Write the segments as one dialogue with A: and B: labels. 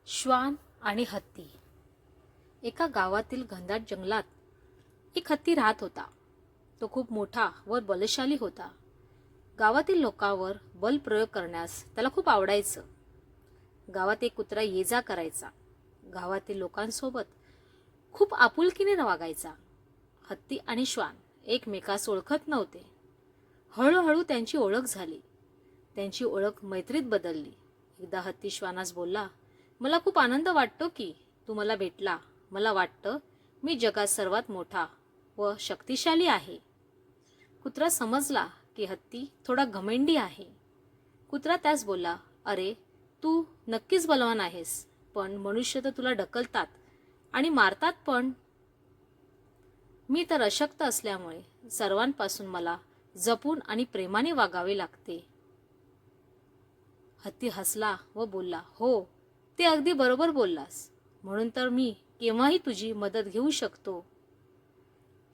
A: श्वान आणि हत्ती. एका गावातील घनदाट जंगलात एक हत्ती राहत होता. तो खूप मोठा व बलशाली होता. गावातील लोकांवर बल प्रयोग करण्यास त्याला खूप आवडायचं. गावात एक कुत्रा ये जा करायचा. गावातील लोकांसोबत खूप आपुलकीने वागायचा. हत्ती आणि श्वान एकमेकास ओळखत नव्हते. हळूहळू त्यांची ओळख झाली. त्यांची ओळख मैत्रीत बदलली. एकदा हत्ती श्वानास बोलला, मला खूप आनंद वाटतो की तू मला भेटला. मला वाटतं मी जगात सर्वात मोठा व शक्तिशाली आहे. कुत्रा समजला की हत्ती थोडा घमेंडी आहे. कुत्रा त्यास बोलला, अरे तू नक्कीच बलवान आहेस, पण मनुष्य तर तुला ढकलतात आणि मारतात पण. मी तर अशक्त असल्यामुळे सर्वांपासून मला जपून आणि प्रेमाने वागावे लागते. हत्ती हसला व बोलला, हो ते अगदी बरोबर बोललास, म्हणून तर मी केव्हाही तुझी मदत घेऊ शकतो.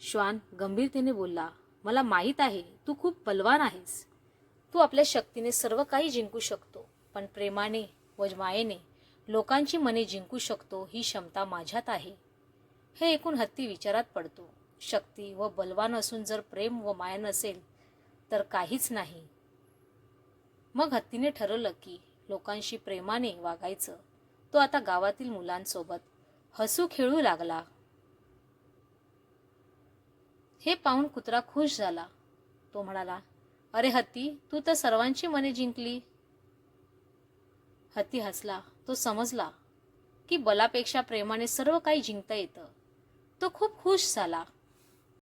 A: श्वान गंभीरतेने बोलला, मला माहीत आहे तू खूप बलवान आहेस. तू आपल्या शक्तीने सर्व काही जिंकू शकतो, पण प्रेमाने व मायेने लोकांची मने जिंकू शकतो ही क्षमता माझ्यात आहे. हे ऐकून हत्ती विचारात पडतो. शक्ती व बलवान असून जर प्रेम व माया नसेल तर काहीच नाही. मग हत्तीने ठरवलं की लोकांशी प्रेमाने वागायचं. तो आता गावातील मुलांसोबत हसू खेळू लागला. हे पाहून कुत्रा खुश झाला. तो म्हणाला, अरे हत्ती, तू तर सर्वांची मने जिंकली. हत्ती हसला. तो समजला की बलापेक्षा प्रेमाने सर्व काही जिंकता येतं. तो खूप खुश झाला.